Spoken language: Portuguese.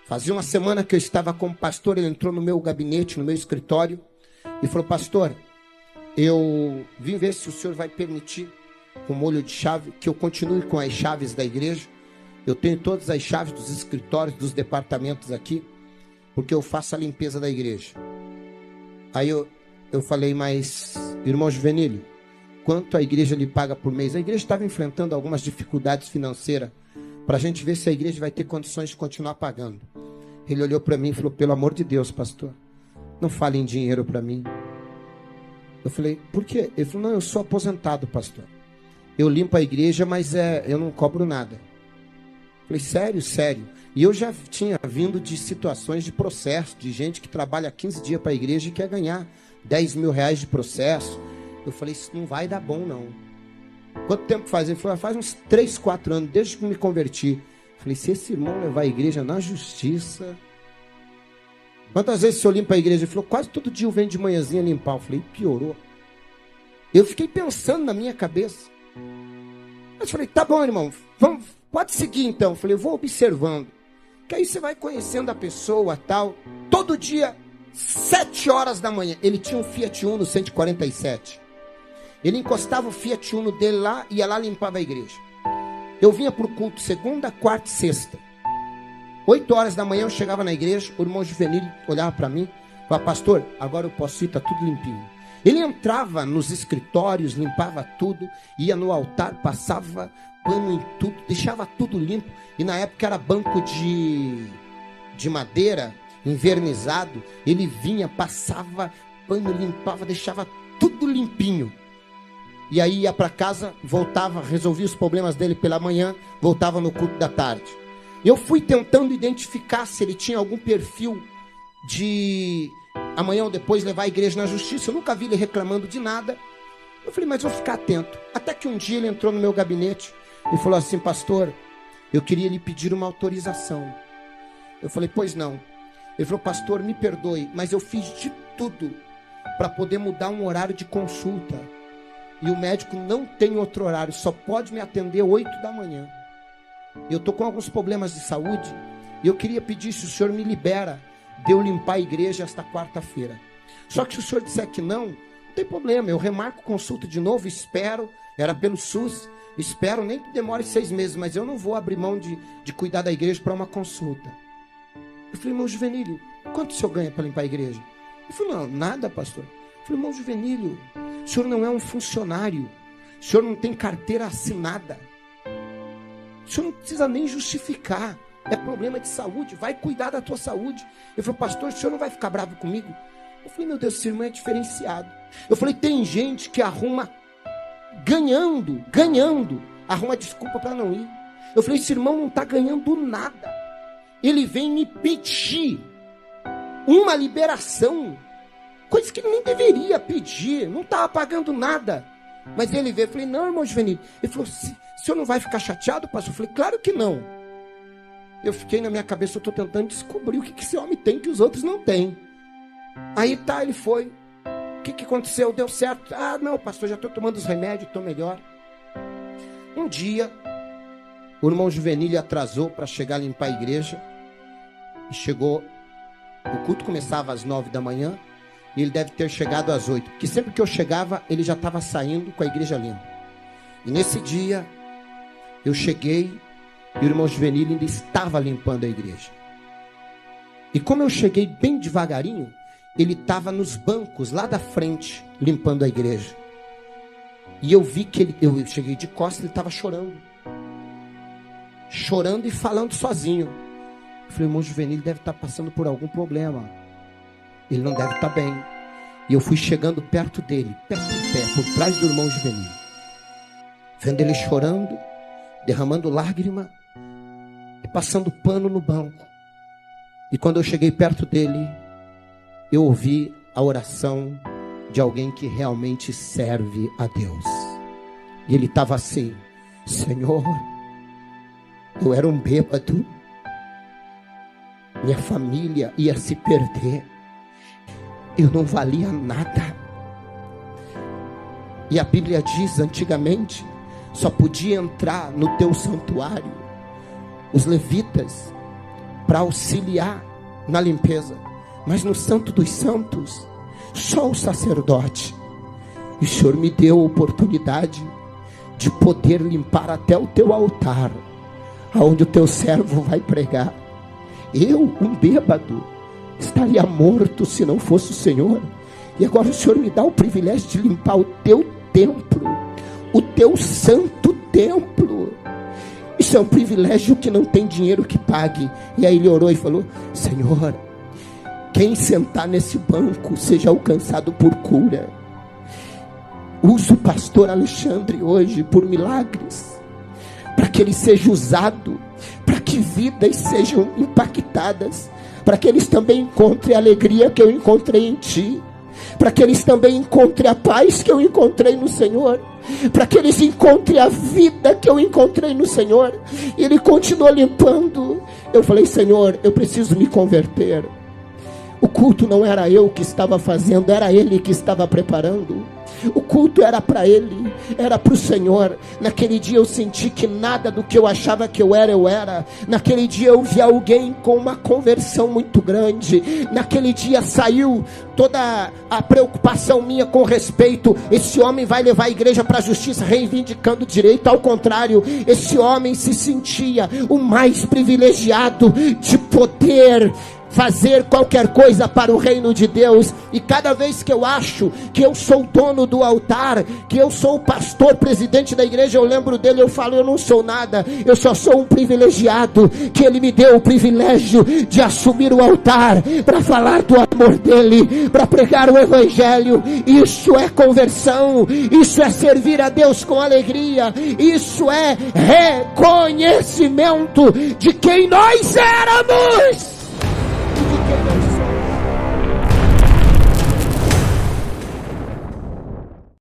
Fazia uma semana que eu estava como pastor, ele entrou no meu gabinete, no meu escritório, e falou: pastor, eu vim ver se o senhor vai permitir, com molho de chave, que eu continue com as chaves da igreja. Eu tenho todas as chaves dos escritórios, dos departamentos aqui, porque eu faço a limpeza da igreja. Aí eu falei: mas, irmão Juvenílio, quanto a igreja lhe paga por mês? A igreja estava enfrentando algumas dificuldades financeiras, para a gente ver se a igreja vai ter condições de continuar pagando. Ele olhou para mim e falou: pelo amor de Deus, pastor, não fale em dinheiro para mim. Eu falei: por quê? Ele falou: não, eu sou aposentado, pastor. Eu limpo a igreja, mas eu não cobro nada. Eu falei: sério, sério. E eu já tinha vindo de situações de processo, de gente que trabalha 15 dias para a igreja e quer ganhar 10 mil reais de processo. Eu falei: isso não vai dar bom, não. Quanto tempo faz? Ele falou: faz uns 3, 4 anos, desde que me converti. Eu falei: se esse irmão levar a igreja na justiça... Quantas vezes o senhor limpa a igreja? Ele falou: quase todo dia eu venho de manhãzinha limpar. Eu falei: piorou. Eu fiquei pensando na minha cabeça. Eu falei: tá bom, irmão, vamos, pode seguir então. Eu falei: eu vou observando. Que aí você vai conhecendo a pessoa, tal. Todo dia, 7 horas da manhã. Ele tinha um Fiat Uno 147. Ele encostava o Fiat Uno dele lá e ia lá limpava a igreja. Eu vinha para o culto segunda, quarta e sexta. 8 horas da manhã eu chegava na igreja, o irmão Juvenílio olhava para mim e falava: pastor, agora eu posso ir, está tudo limpinho. Ele entrava nos escritórios, limpava tudo, ia no altar, passava pano em tudo, deixava tudo limpo. E na época era banco de madeira, envernizado. Ele vinha, passava pano, limpava, deixava tudo limpinho. E aí ia para casa, voltava, resolvia os problemas dele pela manhã, voltava no culto da tarde. Eu fui tentando identificar se ele tinha algum perfil de amanhã ou depois levar a igreja na justiça. Eu nunca vi ele reclamando de nada. Eu falei: mas vou ficar atento. Até que um dia ele entrou no meu gabinete e falou assim: pastor, eu queria lhe pedir uma autorização. Eu falei: pois não. Ele falou: pastor, me perdoe, mas eu fiz de tudo para poder mudar um horário de consulta. E o médico não tem outro horário, só pode me atender 8 da manhã. Eu estou com alguns problemas de saúde e eu queria pedir se o senhor me libera de eu limpar a igreja esta quarta-feira. Só que se o senhor disser que não tem problema, eu remarco consulta de novo, espero, era pelo SUS, espero nem que demore 6 meses, mas eu não vou abrir mão de cuidar da igreja para uma consulta. Eu falei: irmão Juvenílio, quanto o senhor ganha para limpar a igreja? Ele falou: não, nada, pastor. Eu falei: irmão Juvenílio, o senhor não é um funcionário, o senhor não tem carteira assinada, o senhor não precisa nem justificar, é problema de saúde, vai cuidar da tua saúde. Ele falou: pastor, o senhor não vai ficar bravo comigo? Eu falei: meu Deus, esse irmão é diferenciado. Eu falei: tem gente que arruma, ganhando, arruma desculpa para não ir. Eu falei: esse irmão não está ganhando nada, ele vem me pedir uma liberação, coisa que ele nem deveria pedir, não estava pagando nada. Mas ele veio, eu falei: não, irmão Juvenílio. Ele falou: o senhor não vai ficar chateado, pastor? Eu falei: claro que não. Eu fiquei na minha cabeça, eu estou tentando descobrir o que esse homem tem que os outros não têm. Aí tá, ele foi. O que aconteceu? Deu certo? Ah, não, pastor, já estou tomando os remédios, estou melhor. Um dia, o irmão Juvenílio atrasou para chegar a limpar a igreja. E chegou, o culto começava às 9 da manhã. E ele deve ter chegado às 8. Porque sempre que eu chegava, ele já estava saindo com a igreja limpa. E nesse dia, eu cheguei e o irmão Juvenílio ainda estava limpando a igreja. E como eu cheguei bem devagarinho, ele estava nos bancos lá da frente, limpando a igreja. E eu vi que eu cheguei de costas, ele estava chorando. Chorando e falando sozinho. Eu falei: irmão Juvenílio deve estar passando por algum problema. Ele não deve estar bem. E eu fui chegando perto dele, pé por pé, por trás do irmão Juvenílio. Vendo ele chorando, derramando lágrima e passando pano no banco. E quando eu cheguei perto dele, eu ouvi a oração de alguém que realmente serve a Deus. E ele estava assim: Senhor, eu era um bêbado, minha família ia se perder, eu não valia nada. E a Bíblia diz, antigamente, só podia entrar no teu santuário os levitas, para auxiliar na limpeza. Mas no Santo dos Santos, só o sacerdote. E o Senhor me deu a oportunidade de poder limpar até o teu altar, aonde o teu servo vai pregar. Eu, um bêbado, estaria morto se não fosse o Senhor. E agora o Senhor me dá o privilégio de limpar o teu templo, o teu santo templo. Isso é um privilégio que não tem dinheiro que pague. E aí ele orou e falou: Senhor, quem sentar nesse banco seja alcançado por cura. Usa o pastor Alexandre hoje por milagres, para que ele seja usado, para que vidas sejam impactadas, para que eles também encontrem a alegria que eu encontrei em ti, para que eles também encontrem a paz que eu encontrei no Senhor, para que eles encontrem a vida que eu encontrei no Senhor. E ele continuou limpando. Eu falei: Senhor, eu preciso me converter. O culto não era eu que estava fazendo, era ele que estava preparando. O culto era para ele, era para o Senhor. Naquele dia eu senti que nada do que eu achava que eu era. Naquele dia eu vi alguém com uma conversão muito grande. Naquele dia saiu toda a preocupação minha com respeito: esse homem vai levar a igreja para a justiça, reivindicando direito. Ao contrário, esse homem se sentia o mais privilegiado de poder fazer qualquer coisa para o reino de Deus. E cada vez que eu acho que eu sou dono do altar, que eu sou o pastor, presidente da igreja, eu lembro dele, eu falo: eu não sou nada, eu só sou um privilegiado, que ele me deu o privilégio de assumir o altar, para falar do amor dele, para pregar o evangelho. Isso é conversão, isso é servir a Deus com alegria, isso é reconhecimento de quem nós éramos.